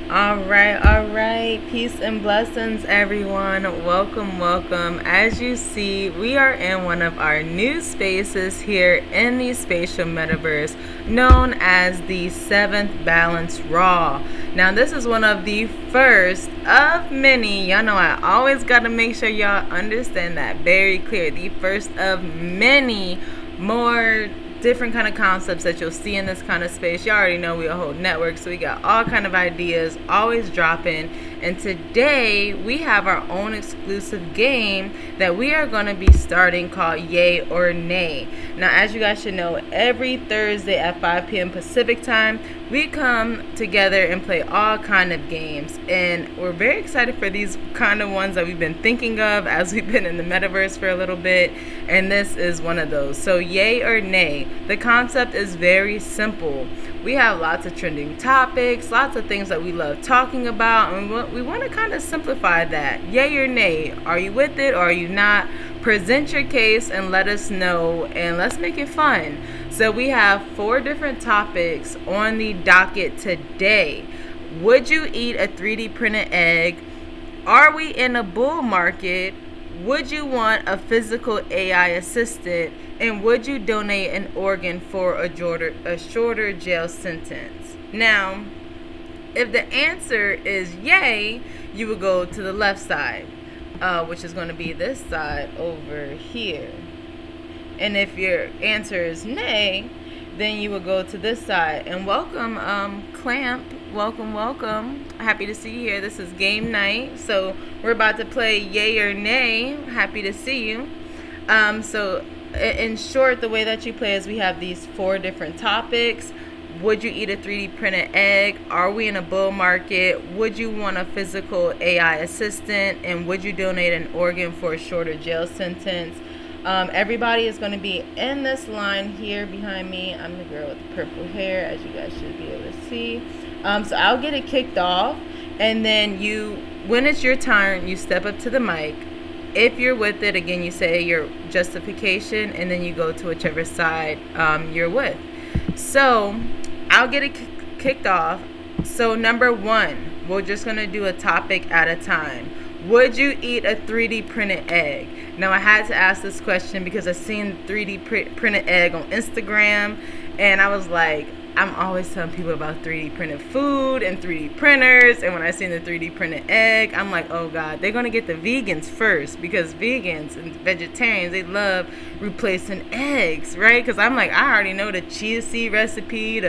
All right. Peace and blessings, everyone. Welcome, welcome. As you see, we are in one of our new spaces here in the spatial metaverse known as the Seventh Balance Raw. Now, this is one of the first of many. Y'all know I always got to make sure y'all understand that very clear. The first of many more different kind of concepts that you'll see in this kind of space. You already know we a whole network, so we got all kind of ideas always dropping. And today we have our own exclusive game that we are going to be starting called Yay or Nay. Now, as you guys should know, every Thursday at 5 p.m. Pacific time, we come together and play all kind of games, and we're very excited for these kind of ones that we've been thinking of as we've been in the metaverse for a little bit, and this is one of those. So yay or nay, the concept is very simple. We have lots of trending topics, lots of things that we love talking about, and we want to kind of simplify that. Yay or nay, are you with it or are you not? Present your case and let us know, and let's make it fun. So we have 4 different topics on the docket today. Would you eat a 3D printed egg? Are we in a bull market? Would you want a physical AI assistant? And would you donate an organ for a shorter jail sentence? Now, if the answer is yay, you would go to the left side, which is going to be this side over here. And if your answer is nay, then you would go to this side. And welcome, Clamp. Welcome. Happy to see you here. This is game night. So we're about to play yay or nay. Happy to see you. So in short, the way that you play is we have these 4 different topics. Would you eat a 3D printed egg? Are we in a bull market? Would you want a physical AI assistant? And would you donate an organ for a shorter jail sentence? Everybody is going to be in this line here behind me. I'm the girl with the purple hair, as you guys should be able to see. So I'll get it kicked off, and then when it's your turn, you step up to the mic. If you're with it, again, you say your justification, and then you go to whichever side you're with. So I'll get it kicked off. So number 1, we're just going to do a topic at a time. Would you eat a 3D printed egg? Now, I had to ask this question because I seen 3D printed egg on Instagram, and I was like, I'm always telling people about 3D printed food and 3D printers, and when I seen the 3D printed egg, I'm like, oh God, they're going to get the vegans first, because vegans and vegetarians, they love replacing eggs, right? Because I'm like, I already know the chia seed recipe,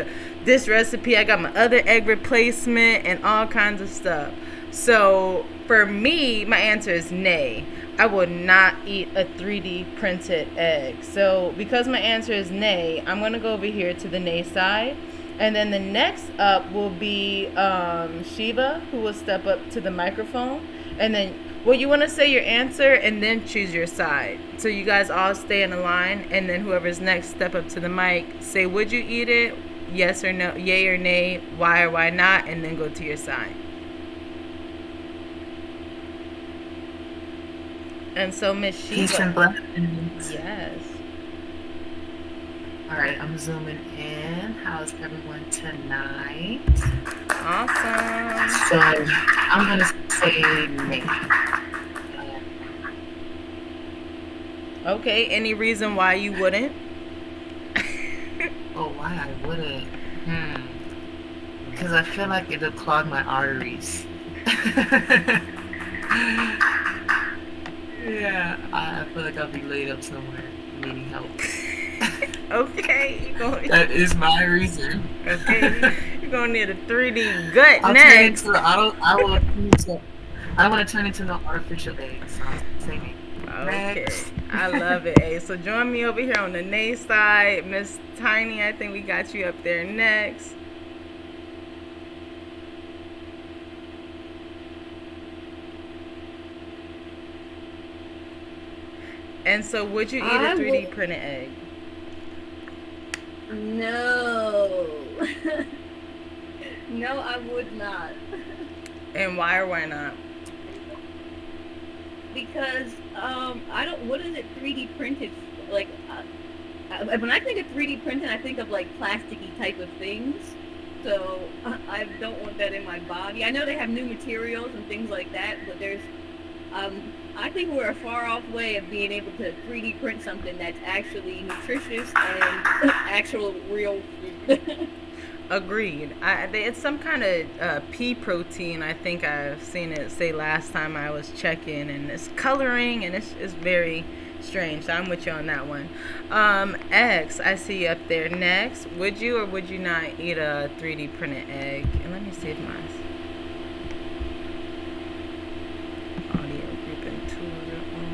this recipe, I got my other egg replacement, and all kinds of stuff. So for me, my answer is nay. I would not eat a 3D printed egg. So because my answer is nay, I'm going to go over here to the nay side. And then the next up will be Shiva, who will step up to the microphone. And then, well, you want to say your answer and then choose your side. So you guys all stay in a line. And then whoever's next, step up to the mic. Say, would you eat it? Yes or no, yay or nay, why or why not? And then go to your side. And so Miss Shiva. Peace and blessings. Yes. All right, I'm zooming in. How's everyone tonight? Awesome. So I'm going to say nay. Okay, any reason why you wouldn't? Oh, why I wouldn't? Because I feel like it'll clog my arteries. Yeah, I feel like I'll be laid up somewhere needing help. Okay, that is my reason. Okay, you're gonna need a 3D gut I'll next. I don't want to turn into no artificial egg, so I'm saying Okay, next. I love it. Hey, so join me over here on the nay side. Miss Tiny, I think we got you up there next. And so, would you eat a 3D printed egg? No. No, I would not. And why or why not? Because I don't. What is it 3D printed? Like when I think of 3D printing, I think of like plasticky type of things. So I don't want that in my body. I know they have new materials and things like that, but I think we're a far off way of being able to 3D print something that's actually nutritious and actual real food. Agreed. It's some kind of pea protein. I think I've seen it say last time I was checking, and it's coloring, and it's very strange. So I'm with you on that one. Eggs, I see you up there. Next, would you or would you not eat a 3D printed egg? And let me see if mine's audio group and tools are on.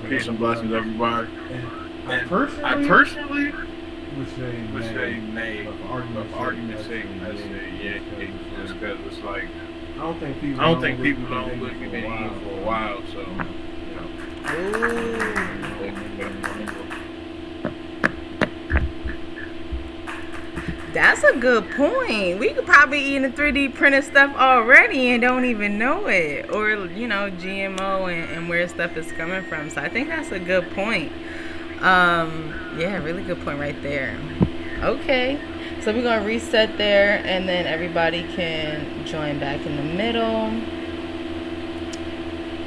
Peace and blessings, everybody. I I personally personally would say nay, but for but for argument's sake, I say say yeah, just because because it's like I don't think people I don't think really people don't look at me for a while, so That's a good point. We could probably eat the 3D printed stuff already and don't even know it. Or, GMO and where stuff is coming from. So I think that's a good point. Yeah, really good point right there. Okay. So we're going to reset there and then everybody can join back in the middle.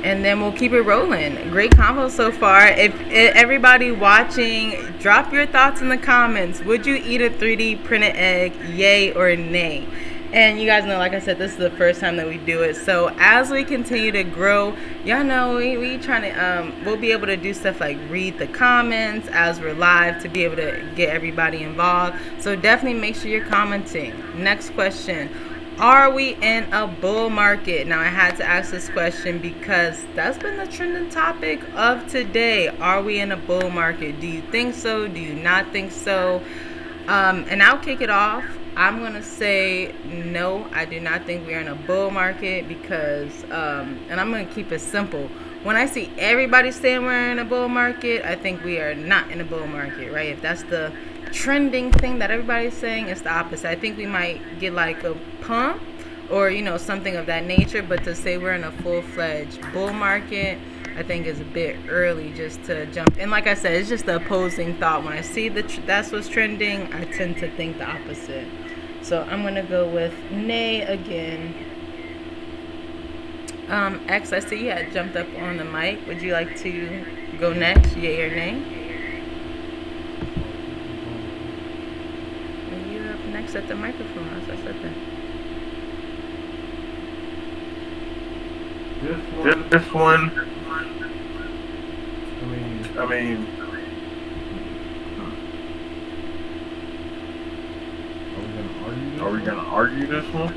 And then we'll keep it rolling. Great convo so far. If everybody watching, drop your thoughts in the comments. Would you eat a 3D printed egg, yay or nay? And you guys know, like I said, this is the first time that we do it. So as we continue to grow, y'all know we trying to we'll be able to do stuff like read the comments as we're live to be able to get everybody involved. So definitely make sure you're commenting. Next question. Are we in a bull market? Now, I had to ask this question because that's been the trending topic of today. Are we in a bull market? Do you think so? Do you not think so? And I'll kick it off. I'm going to say no, I do not think we're in a bull market because, and I'm going to keep it simple. When I see everybody saying we're in a bull market, I think we are not in a bull market, right? If that's the trending thing that everybody's saying, it's the opposite. I think we might get like a pump or something of that nature, but to say we're in a full-fledged bull market, I think is a bit early just to jump. And like I said, it's just the opposing thought. When I see that's what's trending, I tend to think the opposite. So I'm gonna go with nay again. X, I see you had jumped up on the mic. Would you like to go next, yay or nay? Next at the microphone, as I said that. this one, I mean, are we gonna argue this one?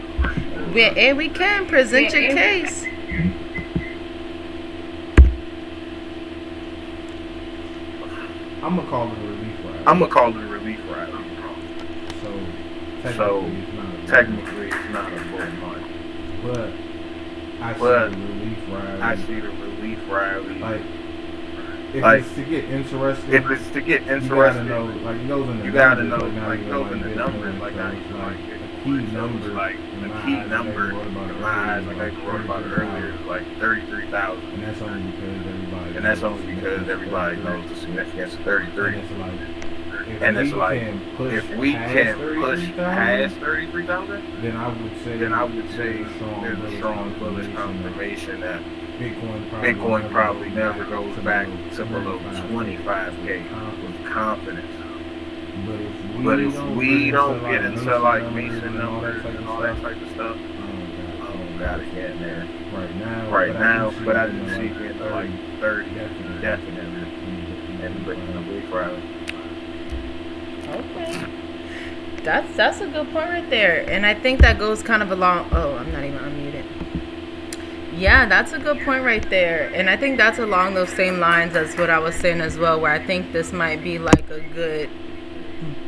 Yeah, we can present your case. I'm gonna call it a relief ride. I'm gonna call it a relief ride. So technically, it's not a bull market. But I see the relief rally. Like, if it's to get interested, you gotta know, like, in the numbers, like, not even like a key number, like the key number in my eyes, like I wrote about it earlier, is like 33,000. And that's only because everybody knows the significance of 33. And it's like, if we can push past 33,000, then I would say there's a strong bullish confirmation that Bitcoin probably never goes back to below 25K with confidence. But if we don't get into like Mason numbers and all that type of stuff, I don't gotta get in there right now. But I do see it to like 30, definitely, and breaking the week rally. Okay. That's a good point right there. And I think that goes kind of along. Oh, I'm not even unmuted. Yeah, that's a good point right there. And I think that's along those same lines as what I was saying as well, where I think this might be like a good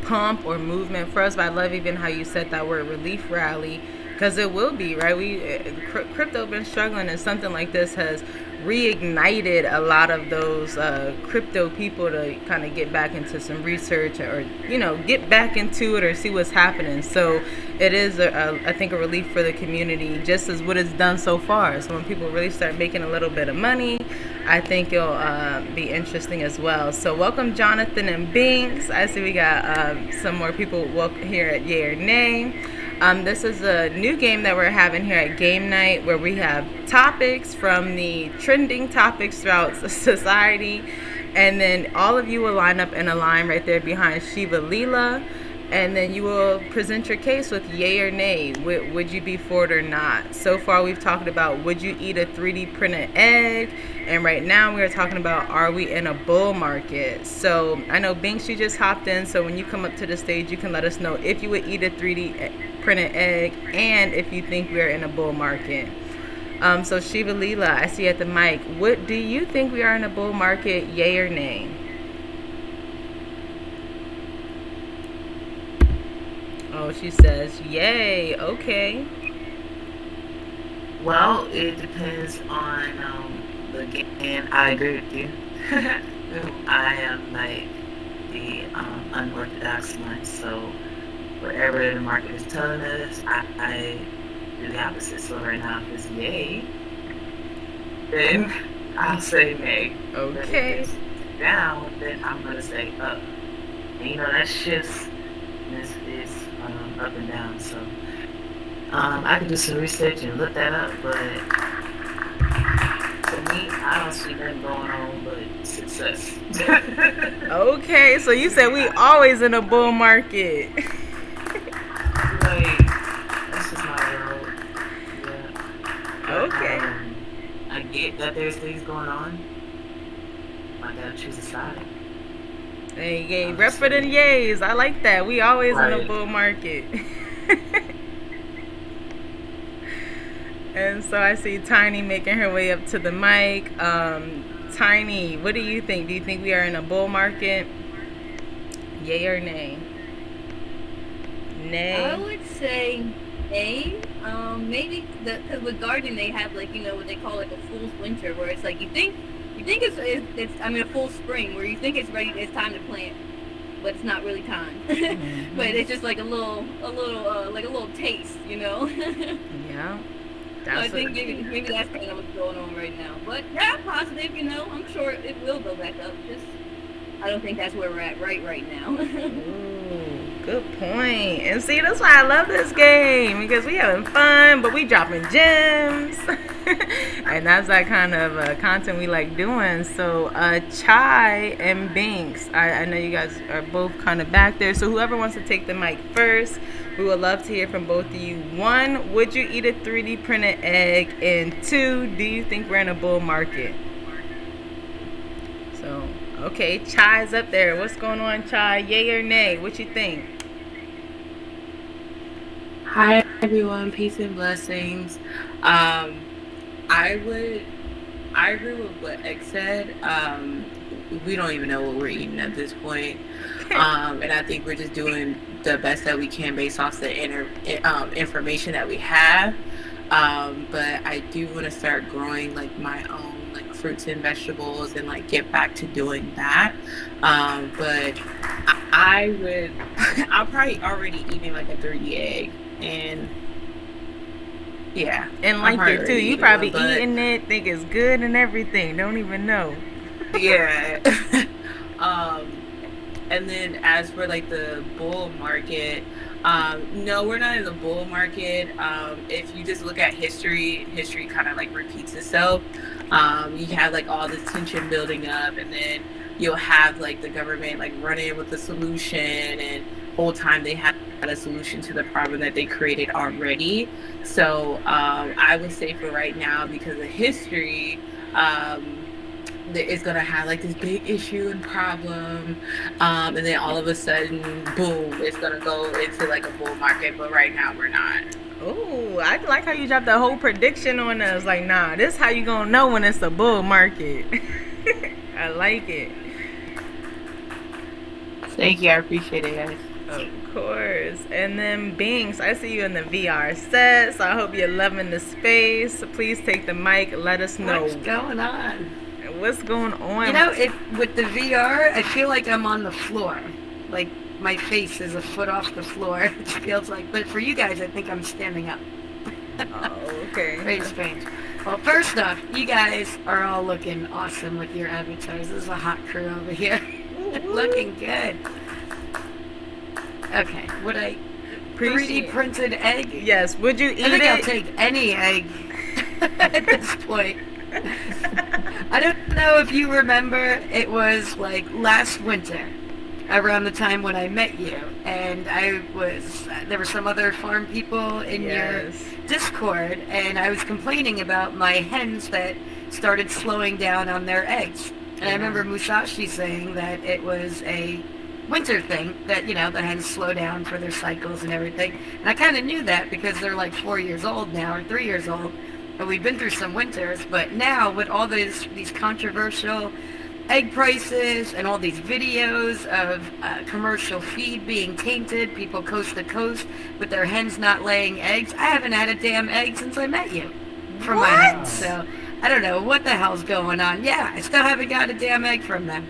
pump or movement for us. But I love even how you said that word relief rally. because it will be, right? Crypto been struggling, and something like this has reignited a lot of those crypto people to kind of get back into some research, or get back into it or see what's happening. So it is I think a relief for the community, just as what it's done so far. So when people really start making a little bit of money, I think it'll be interesting as well. So welcome Jonathan and Binks. I see we got some more people here at Yay or Nay. This is a new game that we're having here at Game Night, where we have topics from the trending topics throughout society, and then all of you will line up in a line right there behind Shiva Leela, and then you will present your case with yay or nay. Would you be for it or not? So far we've talked about, would you eat a 3D printed egg? And right now we are talking about, are we in a bull market? So I know Binks, you just hopped in, so when you come up to the stage, you can let us know if you would eat a 3D printed egg and if you think we're in a bull market. So Shiva Leela, I see at the mic. What do you think we are in a bull market, yay or nay? Oh, she says yay. Okay. Well, it depends on the game, and I agree with you. I am like the unorthodox one, so whatever the market is telling us, I do the opposite. So right now, if it's yay, then I'll say nay. Okay. But if it's down, then I'm gonna say up. And that shifts. This is up and down. So I could do some research and look that up, but to me, I don't see nothing going on but success. Okay, so you said we always in a bull market. Like, that's just my world. Yeah. Okay. I get that there's things going on. I gotta choose a side. Hey, yay, rep for the yays. I like that. We always in a bull market. And so I see Tiny making her way up to the mic. Tiny, what do you think? Do you think we are in a bull market? Yay or nay? Nay. I would say nay. Maybe because with gardening they have what they call like a fool's winter, where it's like you think it's a full spring, where you think it's ready, it's time to plant, but it's not really time. Mm-hmm. But it's just like a little taste, Yeah. So I think maybe that's kind of what's going on right now. But yeah, I'm positive, I'm sure it will go back up. Just I don't think that's where we're at right now. Ooh, good point. And see, that's why I love this game, because we having fun, but we dropping gems. And that's that kind of content we like doing. So Chai and Binks, I know you guys are both kind of back there, so whoever wants to take the mic first, we would love to hear from both of you. 1, would you eat a 3D printed egg? And 2, do you think we're in a bull market? So okay, Chai's up there. What's going on, Chai? Yay or nay? What you think? Hi everyone, peace and blessings. I agree with what X said. We don't even know what we're eating at this point. And I think we're just doing the best that we can based off the information that we have. But I do want to start growing like my own fruits and vegetables and get back to doing that. But I'm probably already eating a 3D egg, and yeah, and like it too. You probably eating it, think it's good and everything. Don't even know. Yeah. And then as for the bull market, no, we're not in the bull market. If you just look at history kind of repeats itself. You have all this tension building up, and then you'll have the government run in with a solution, and whole time they had a solution to the problem that they created already. So I would say for right now, because of history, it's gonna have this big issue and problem, and then all of a sudden, boom, it's gonna go into a bull market. But right now we're not. Oh, I like how you dropped the whole prediction on us. Nah, this is how you gonna know when it's a bull market. I like it. Thank you, I appreciate it, guys. Of course. And then Binks, I see you in the VR set, so I hope you're loving the space. So please take the mic. Let us know what's going on. What's going on? You know, with the VR, I feel like I'm on the floor. Like my face is a foot off the floor. It feels like. But for you guys, I think I'm standing up. Oh, okay. Very strange. Well, first off, you guys are all looking awesome with your avatars. This is a hot crew over here. Looking good. Okay, would I 3D printed egg? Yes. Would you eat it? I think I'll take any egg at this point. I don't know if you remember, it was like last winter, around the time when I met you, and there were some other farm people in your Discord, and I was complaining about my hens that started slowing down on their eggs. And I remember Musashi saying that it was a winter thing, that, the hens slow down for their cycles and everything. And I kind of knew that because they're like 4 years old now, or 3 years old, and we've been through some winters. But now, with all these controversial egg prices and all these videos of commercial feed being tainted, people coast to coast with their hens not laying eggs, I haven't had a damn egg since I met you from my hens. So I don't know what the hell's going on. Yeah, I still haven't got a damn egg from them.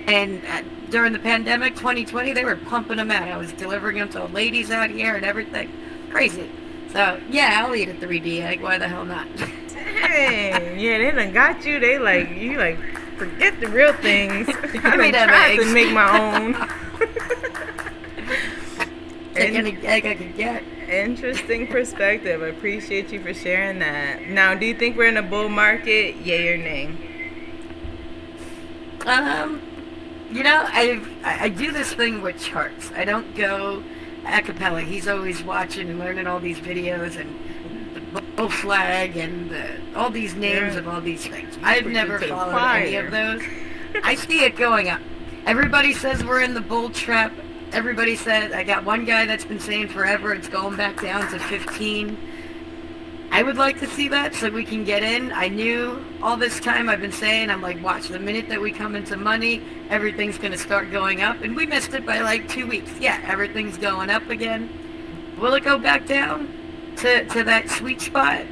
And during the pandemic, 2020, they were pumping them out. I was delivering them to ladies out here and everything. Crazy. So, yeah, I'll eat a 3D egg. Why the hell not? Dang. Yeah, they done got you. You forget the real things. I done tried to make my own. Take any egg I can get. Interesting perspective. I appreciate you for sharing that. Now, do you think we're in a bull market? Yay or nay? I do this thing with charts. I don't go a cappella. He's always watching and learning all these videos and the bull flag and all these names of all these things. I've never followed any of those. I see it going up. Everybody says we're in the bull trap. Everybody says, I got one guy that's been saying forever it's going back down to 15. I would like to see that so we can get in. I knew all this time I've been saying, I'm like, watch, the minute that we come into money, everything's going to start going up. And we missed it by like 2 weeks. Yeah, everything's going up again. Will it go back down to that sweet spot?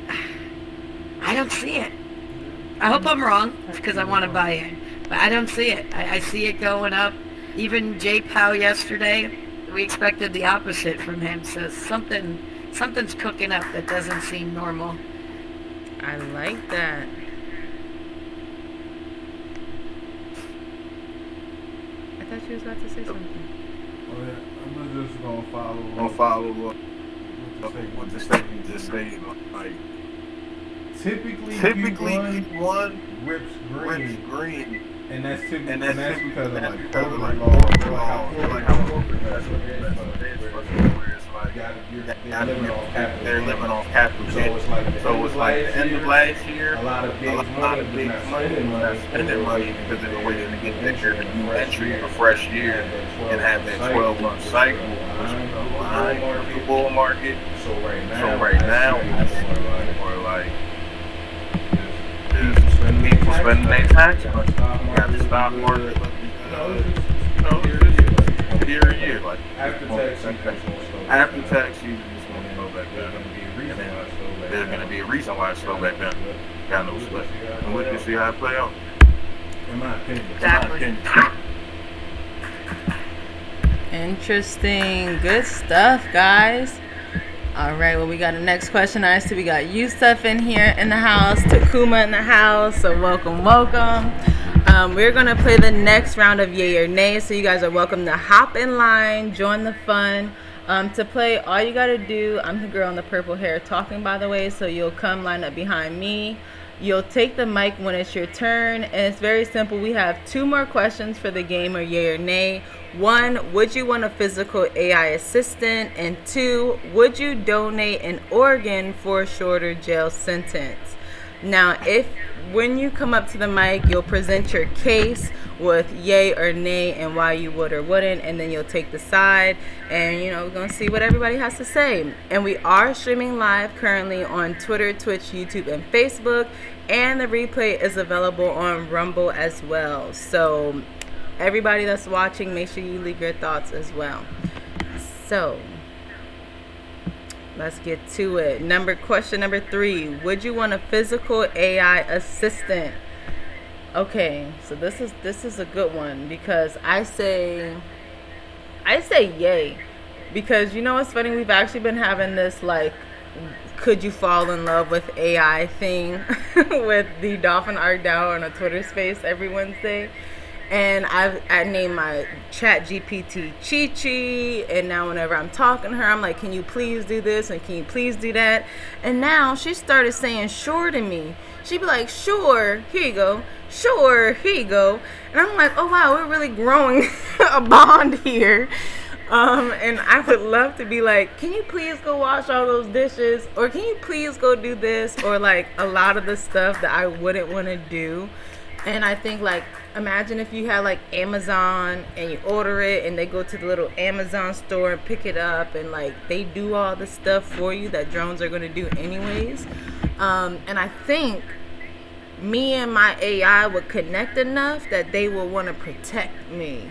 I don't see it. I hope I'm wrong because I want to buy in. But I don't see it. I see it going up. Even Jay Powell yesterday, we expected the opposite from him. So something's cooking up that doesn't seem normal. I like that. I thought you was about to say something. Oh yeah, I'm just gonna follow up with the statement just stated. Like typically one rips green. And that's because of like corporate law, like how corporate that's what it is. They're living off capital. So it's like the end of last year, a lot of big money not spending money because they're waiting to get a new entry, a fresh year, and have that 12-month cycle, which is behind the bull market. So right now, it's more like people spending their tax money. You got the stock market, year to year. Like after tax, you just want to go back down. There's going to be a reason why it's slow back down. Got no split. And we can see how it play out. In my opinion. Exactly. Interesting. Good stuff, guys. All right, well, we got the next question. I see we got Yusuf in here in the house, Takuma in the house, so welcome. We're going to play the next round of Yay or Nay, so you guys are welcome to hop in line, join the fun. To play, all you got to do, I'm the girl in the purple hair talking, by the way, so you'll come line up behind me. You'll take the mic when it's your turn, and it's very simple. We have 2 more questions for the game of Yay or Nay. 1, would you want a physical AI assistant? And 2, would you donate an organ for a shorter jail sentence? Now, when you come up to the mic, you'll present your case with yay or nay and why you would or wouldn't, and then you'll take the side, and we're gonna see what everybody has to say. And we are streaming live currently on Twitter, Twitch, YouTube, and Facebook, and the replay is available on Rumble as well. So everybody that's watching, make sure you leave your thoughts as well. So let's get to it. Question number 3. Would you want a physical AI assistant? Okay, so this is a good one because I say yay. Because you know what's funny? We've actually been having this like, could you fall in love with AI thing with the Dolphin Art DAO on a Twitter space every Wednesday. And I named my chat GPT Chi-Chi, and now whenever I'm talking to her, I'm like, can you please do this and can you please do that? And now she started saying sure to me. She'd be like, sure, here you go. Sure, here you go. And I'm like, oh wow, we're really growing a bond here. And I would love to be like, can you please go wash all those dishes? Or can you please go do this? Or like a lot of the stuff that I wouldn't want to do. And I think like, imagine if you had like Amazon and you order it and they go to the little Amazon store and pick it up and like they do all the stuff for you that drones are going to do anyways. And I think me and my AI would connect enough that they will want to protect me.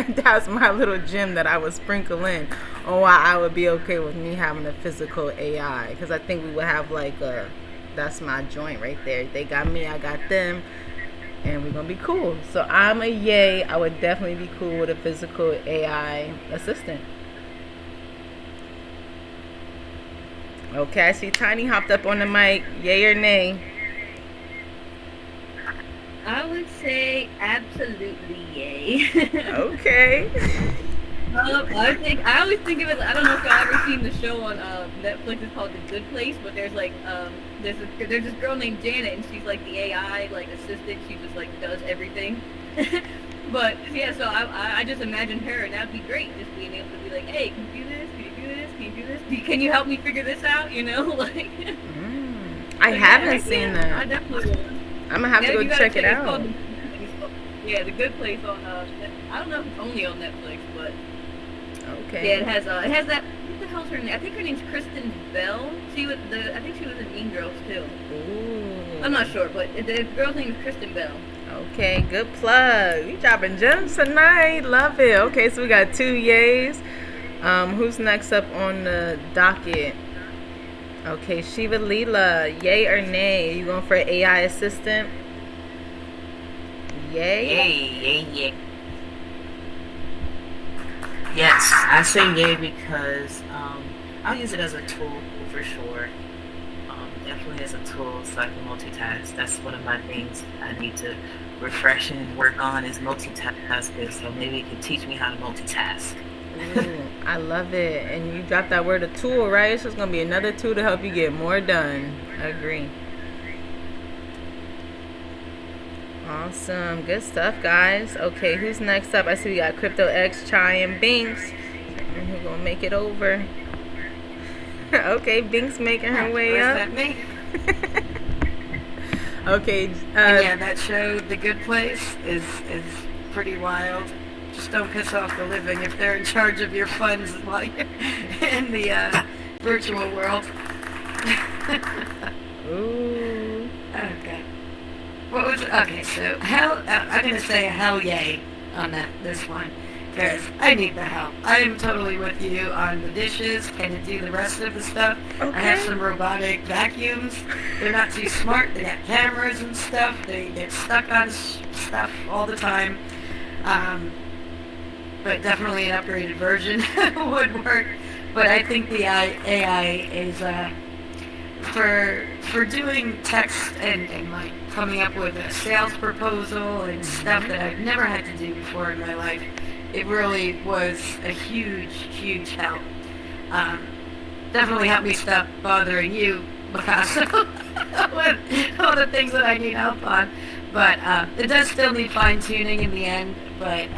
That's my little gem that I would sprinkle in on why I would be okay with me having a physical AI. Because I think we would have like that's my joint right there. They got me, I got them. And we're going to be cool. So I'm a yay. I would definitely be cool with a physical AI assistant. Okay, I see Tiny hopped up on the mic. Yay or nay? I would say absolutely yay. Okay. I always think of it. I don't know if y'all ever seen the show on Netflix. It's called The Good Place, but there's like there's this girl named Janet, and she's like the AI like assistant. She just like does everything. But yeah, so I just imagine her, and that'd be great. Just being able to be like, hey, can you do this? Can you do this? Can you do this? Can you help me figure this out? You know, like. I haven't seen that. I definitely will. I'm gonna have to go check it out. The Good Place on I don't know if it's only on Netflix, but okay. Yeah, it has that. What the hell's her name? I think her name's Kristen Bell. I think she was in Mean Girls too. Ooh. I'm not sure, but the girl's name is Kristen Bell. Okay, good plug. You dropping gems tonight. Love it. Okay, so we got 2 yays. Who's next up on the docket? Okay, Shiva Leela, yay or nay? Are you going for an AI assistant? Yay? Yay. Yes, I say yay because I'll use it as a tool for sure. Definitely as a tool so I can multitask. That's one of my things I need to refresh and work on is multitasking. So maybe it can teach me how to multitask. Ooh, I love it. And you dropped that word, a tool, right? It's just going to be another tool to help you get more done. I agree. Awesome. Good stuff, guys. Okay, who's next up? I see we got Crypto X, Chai, and Binks. And who's going to make it over? Okay, Binks making her way up. That me? Okay. Yeah, that show, The Good Place, is pretty wild. Just don't piss off the living if they're in charge of your funds while you're in the virtual world. Ooh. Okay. What was it? Okay, so I'm going to say hell yay on this one. Because I need the help. I am totally with you on the dishes. Can it do the rest of the stuff? Okay. I have some robotic vacuums. They're not too smart. They got cameras and stuff. They get stuck on stuff all the time. But definitely an upgraded version would work. But I think the AI is for doing text and like coming up with a sales proposal and stuff that I've never had to do before in my life. It really was a huge help. Definitely helped me stop bothering you, Picasso, with all the things that I need help on. But it does still need fine-tuning in the end, but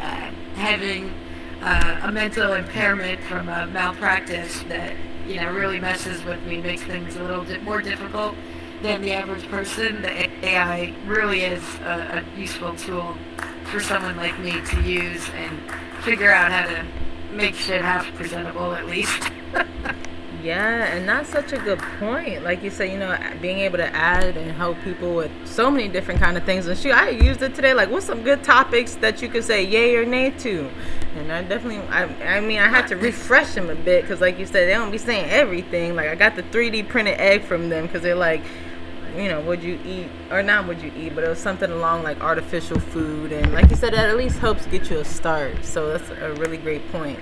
having a mental impairment from a malpractice that, really messes with me, makes things a little bit more difficult than the average person, the AI really is a useful tool for someone like me to use and figure out how to make shit half presentable at least. Yeah, and that's such a good point. Like you said, being able to add and help people with so many different kind of things. And shoot, I used it today. Like, what's some good topics that you could say yay or nay to? And I definitely, I mean, I had to refresh them a bit because, like you said, they don't be saying everything. Like, I got the 3D printed egg from them because they're like, would you eat, or not would you eat, but it was something along like artificial food. And like you said, that at least helps get you a start. So that's a really great point.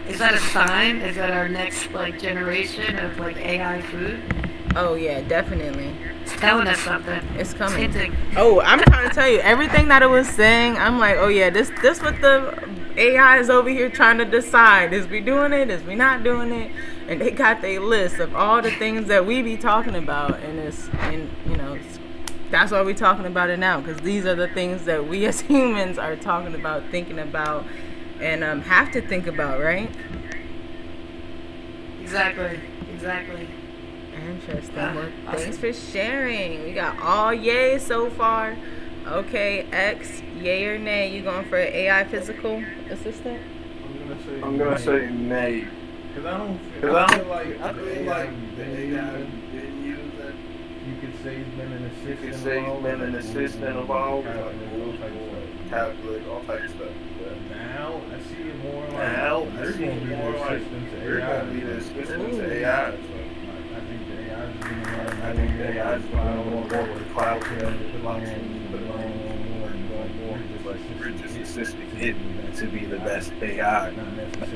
Is that a sign? Is that our next like generation of like AI food? Oh yeah, definitely. It's telling us something. It's coming. It's hinting. Oh, I'm trying to tell you, everything that it was saying, I'm like, oh yeah, this what the AI is over here trying to decide. Is we doing it? Is we not doing it? And they got their list of all the things that we be talking about, and that's why we talking about it now, because these are the things that we as humans are talking about, thinking about, and have to think about, right? Exactly. Interesting. Awesome. Thanks for sharing. We got all yay so far. Okay, X, yay or nay? You going for an AI physical assistant? I'm gonna say nay. Cause I feel like the AI didn't use it. You could say he's been an assistant of all, calculate all types of stuff. But now I see it more like they're gonna be the assistant to AI. So I think the AI is gonna learn more with cloud we're just assisting it to be the best AI,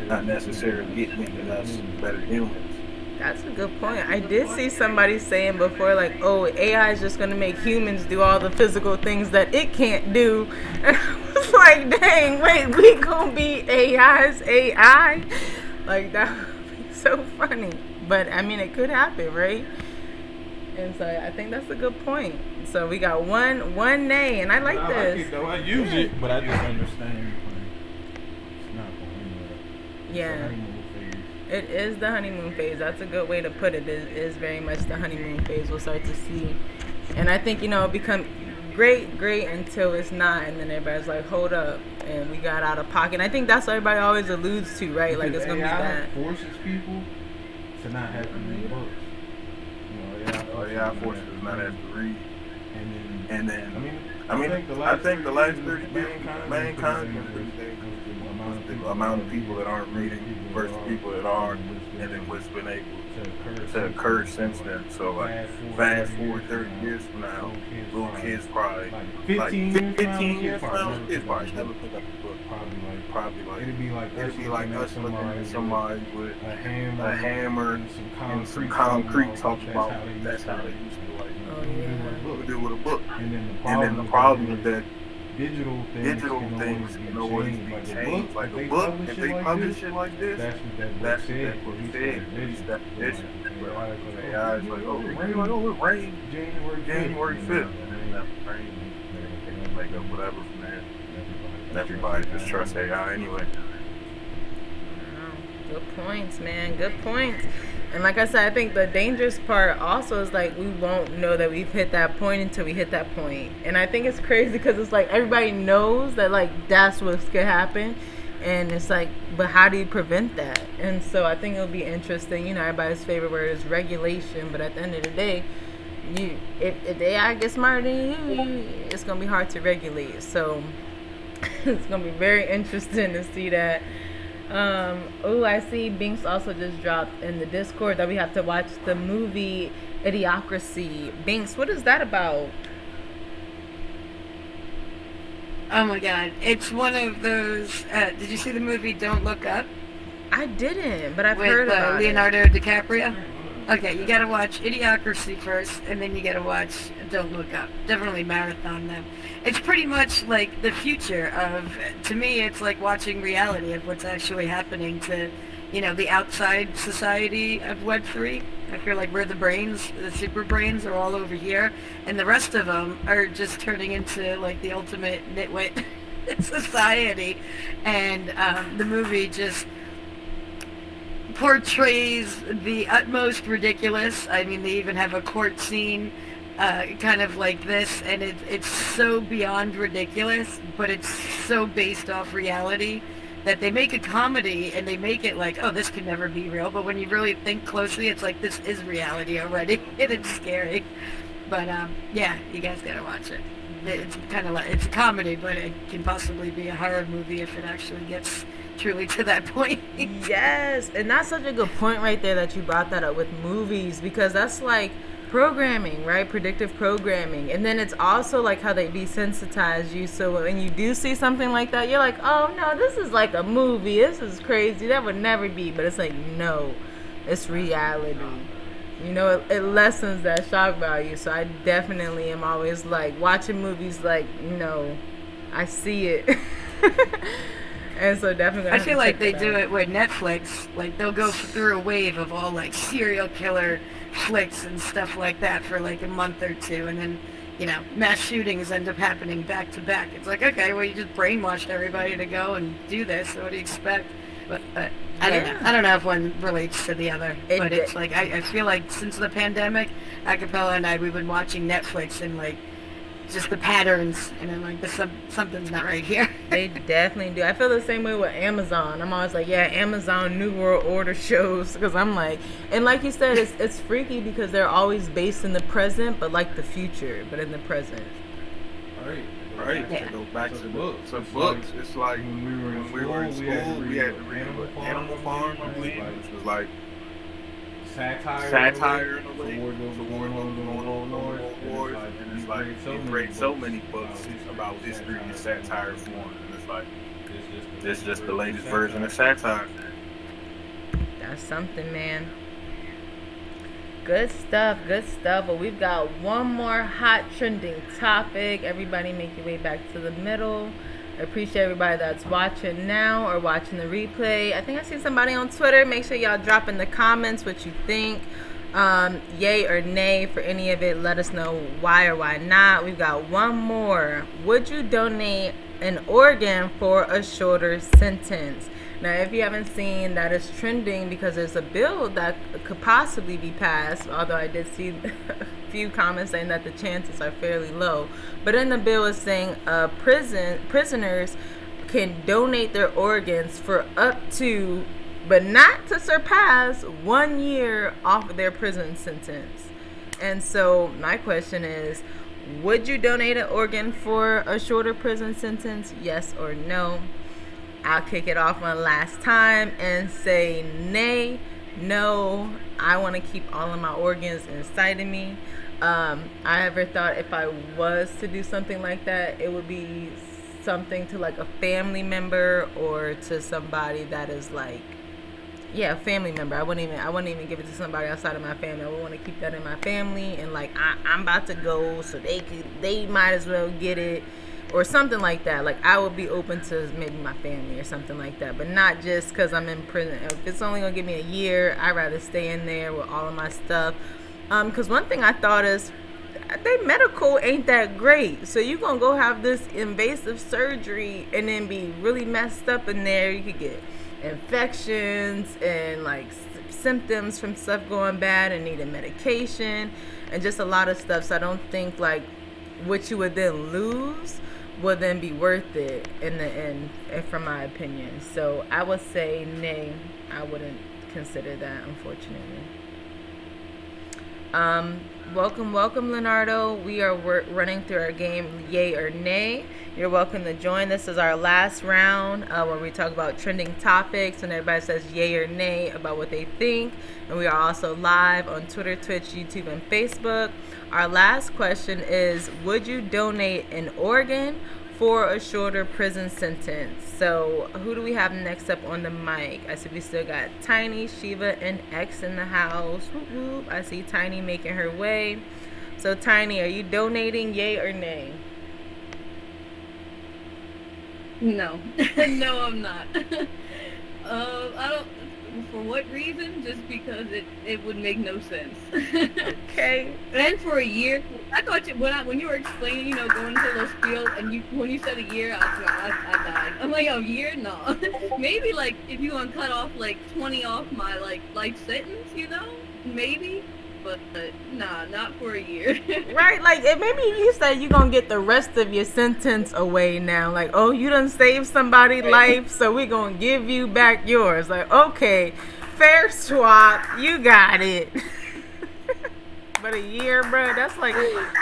not necessarily getting us better humans. That's a good point. I did see somebody saying before, like, oh, AI is just going to make humans do all the physical things that it can't do. And I was like, dang, wait, we going to be AI's AI? Like, that would be so funny. But, I mean, it could happen, right? And so I think that's a good point. So we got one nay, and I like this. I like it, though. I use it, but I just understand it's not going Yeah. It is the honeymoon phase. That's a good way to put it. It is very much the honeymoon phase. We'll start to see. And I think, it'll become great until it's not. And then everybody's like, hold up. And we got out of pocket. And I think that's what everybody always alludes to, right? Like, it's going to be bad. AI forces people to not have to read books. AI forces us not have to read. And then I think the last 30 years, mankind was the amount of people that aren't reading versus people that are, and then what's been able to occur since then. So like fast forward 30 years from now, little kids probably like 15 years from now, kids probably never pick up a book. Probably like it'd be like us looking at somebody with a hammer and some concrete talking about that's how they used to do with a book. And then the problem is that digital things can always be changed. Like a book, if they publish it like this, that's what that book said. That edition. AI is like, it rained January 5th. And then that rain, they make up whatever from there. And everybody just trusts AI anyway. Good points, man. Good points. And like I said, I think the dangerous part also is like we won't know that we've hit that point until we hit that point. And I think it's crazy because it's like everybody knows that like that's what's gonna happen. And it's like, but how do you prevent that? And so I think it'll be interesting. Everybody's favorite word is regulation. But at the end of the day, if the AI gets smarter than you, it's gonna be hard to regulate. So it's gonna be very interesting to see that. I see Binks also just dropped in the Discord that we have to watch the movie Idiocracy. Binks, what is that about? Oh my god, it's one of those, did you see the movie Don't Look Up? I didn't, but I've heard about Leonardo DiCaprio? Okay, you gotta watch Idiocracy first, and then you gotta watch Don't Look Up. Definitely marathon them. It's pretty much like the future of, to me, it's like watching reality of what's actually happening to, the outside society of Web3. I feel like we're the brains, the super brains are all over here, and the rest of them are just turning into like the ultimate nitwit society. And the movie just portrays the utmost ridiculous. I mean, they even have a court scene kind of like this, and it's so beyond ridiculous, but it's so based off reality that they make a comedy and they make it like, oh, this could never be real. But when you really think closely, it's like, this is reality already. And it's scary. But yeah, you guys gotta watch it. It's kind of like, it's a comedy, but it can possibly be a horror movie if it actually gets truly to that point. Yes, and that's such a good point right there that you brought that up with movies, because that's like programming, right? Predictive programming. And then it's also like how they desensitize you, so when you do see something like that, you're like, oh no, this is like a movie, this is crazy, that would never be. But it's like, no, it's reality. You know, it lessens that shock value. So I definitely am always like watching movies like, no, I see it. And so definitely I feel like they do it with Netflix. Like, they'll go through a wave of all like serial killer flicks and stuff like that for like a month or two, and then, you know, mass shootings end up happening back to back. It's like, okay, well, you just brainwashed everybody to go and do this, so what do you expect? But I don't know. I don't know if one relates to the other. But it's like, I feel like since the pandemic, Acapella and we've been watching Netflix and like just the patterns, and I'm like, something's not right here. They definitely do. I feel the same way with Amazon. I'm always like, yeah, Amazon New World Order shows, because I'm like, and like you said, it's freaky because they're always based in the present, but like the future, but in the present. Right. Yeah. To go back to books. It's like when we were in school, we had to read Animal Farm, I believe, which was like satire in a way, to warn them going on wars. And it's like you read so many books about history in satire form, and it's like it's just the latest version of satire. That's something, man. Good stuff. But we've got one more hot trending topic. Everybody make your way back to the middle. I appreciate everybody that's watching now or watching the replay. I think I see somebody on Twitter. Make sure y'all drop in the comments what you think. Yay or nay for any of it. Let us know why or why not. We've got one more. Would you donate an organ for a shorter sentence? Now, if you haven't seen, that is trending because there's a bill that could possibly be passed, although I did see a few comments saying that the chances are fairly low. But in the bill, it's saying prisoners can donate their organs for up to, but not to surpass, 1 year off of their prison sentence. And so my question is, would you donate an organ for a shorter prison sentence? Yes or no? I'll kick it off one last time and say nay, no. I want to keep all of my organs inside of me. I ever thought if I was to do something like that, it would be something to like a family member or to somebody that is like, yeah, a family member. I wouldn't even give it to somebody outside of my family. I would want to keep that in my family, and like I'm about to go, so they might as well get it. Or something like that. Like, I would be open to maybe my family or something like that, but not just because I'm in prison. If it's only gonna give me a year, I'd rather stay in there with all of my stuff. Because one thing I thought is, they medical ain't that great. So you gonna go have this invasive surgery and then be really messed up in there. You could get infections and like symptoms from stuff going bad and needing medication and just a lot of stuff. So I don't think like what you would then lose will then be worth it in the end, from my opinion. So I would say nay. I wouldn't consider that, unfortunately. Welcome, Leonardo. We are running through our game, yay or nay. You're welcome to join. This is our last round where we talk about trending topics and everybody says yay or nay about what they think. And we are also live on Twitter, Twitch, YouTube, and Facebook. Our last question is, would you donate an organ for a shorter prison sentence? So who do we have next up on the mic? I see we still got Tiny, Shiva, and X in the house. Whoop, whoop. I see Tiny making her way. So Tiny, are you donating, yay or nay? No. No, I'm not. I don't. For what reason? Just because it would make no sense. Okay. And for a year, I thought when you were explaining, going into those fields, and when you said a year, I died. I'm like, a year? No. Maybe like if you want to cut off like 20 off my like life sentence, maybe. but nah, not for a year. Right, like maybe you say you're gonna get the rest of your sentence away now. Like, oh, you done saved somebody's life, so we're gonna give you back yours. Like, okay, fair swap, you got it. But a year, bro, that's like,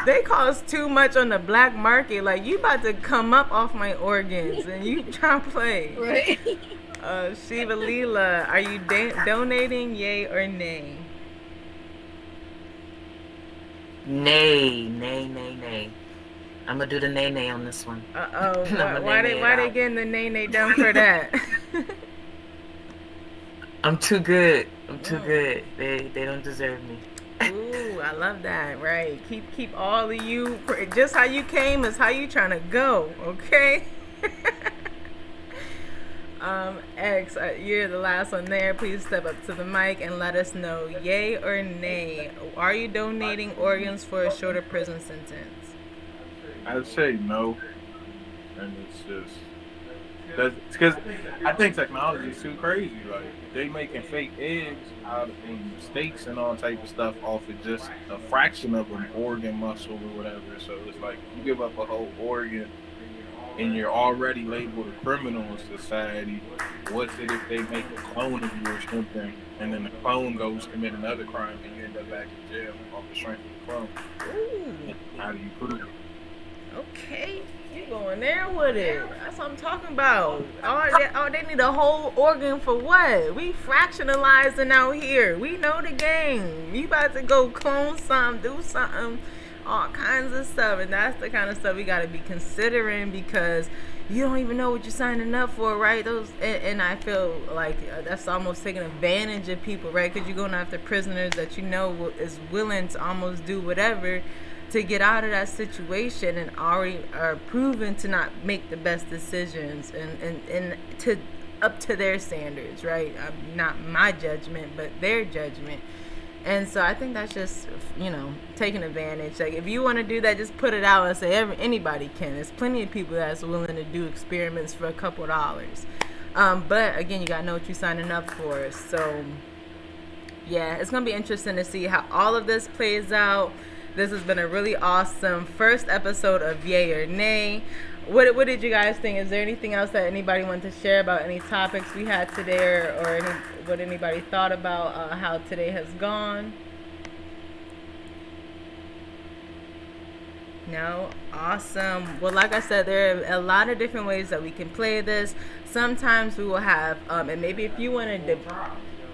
they cost too much on the black market. Like, you about to come up off my organs and you trying to play. Right. Shiva Leela, are you donating, yay or nay? Nay, nay, nay, nay. I'm gonna do the nay nay on this one. Why they getting the nay done for that? I'm too good. I'm too good. They don't deserve me. Ooh, I love that. Right. Keep all of you. Just how you came is how you trying to go. Okay. X, you're the last one there. Please step up to the mic and let us know, yay or nay. Are you donating organs for a shorter prison sentence? I'd say no, and it's just that's because I think technology is too crazy. Like they making fake eggs out of steaks and all type of stuff off of just a fraction of an organ, muscle, or whatever. So it's like you give up a whole organ, and you're already labeled a criminal in society. What's it if they make a clone of you or something, and then the clone goes commit another crime, and you end up back in jail off the strength of the clone? Ooh. How do you prove it? Okay, you going there with it. That's what I'm talking about. They need a whole organ for what? We fractionalizing out here. We know the game. You about to go clone something, do something, all kinds of stuff. And that's the kind of stuff we got to be considering because you don't even know what you're signing up for, right? And I feel like that's almost taking advantage of people, right? Because you're going after prisoners that you know is willing to almost do whatever to get out of that situation and already are proven to not make the best decisions and to up to their standards, right? Not my judgment, but their judgment. And so I think that's just, taking advantage. Like if you want to do that, just put it out and say anybody can. There's plenty of people that's willing to do experiments for a couple dollars. But again, you gotta know what you're signing up for. So yeah, it's gonna be interesting to see how all of this plays out. This has been a really awesome first episode of Yay or Nay. What did you guys think? Is there anything else that anybody wanted to share about any topics we had today or what anybody thought about how today has gone? No? Awesome. Well, like I said, there are a lot of different ways that we can play this. Sometimes we will have, and maybe if you want to...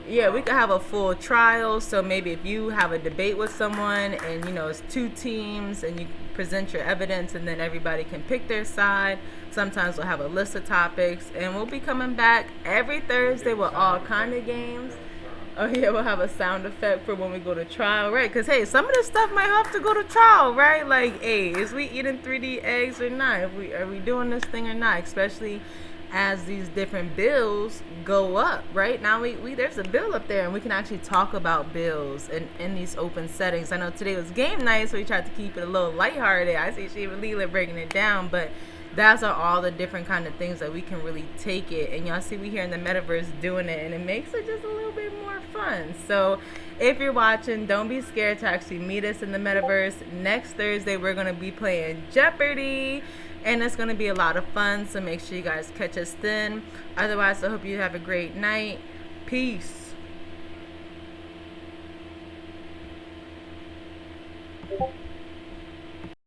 Yeah, we could have a full trial. So maybe if you have a debate with someone and, it's two teams and you present your evidence and then everybody can pick their side. Sometimes we'll have a list of topics and we'll be coming back every Thursday with all kind of games. Oh, yeah, we'll have a sound effect for when we go to trial, right? Because, hey, some of this stuff might have to go to trial, right? Like, hey, is we eating 3D eggs or not? Are we doing this thing or not? Especially as these different bills go up, right? Now we there's a bill up there and we can actually talk about bills in these open settings. I know today was game night, so we tried to keep it a little lighthearted. I see Shiva Leela breaking it down, but that's all the different kind of things that we can really take it. And y'all see we here in the metaverse doing it, and it makes it just a little bit more fun. So if you're watching, don't be scared to actually meet us in the metaverse. Next Thursday, we're going to be playing Jeopardy. And it's going to be a lot of fun, so make sure you guys catch us then. Otherwise, I hope you have a great night. Peace.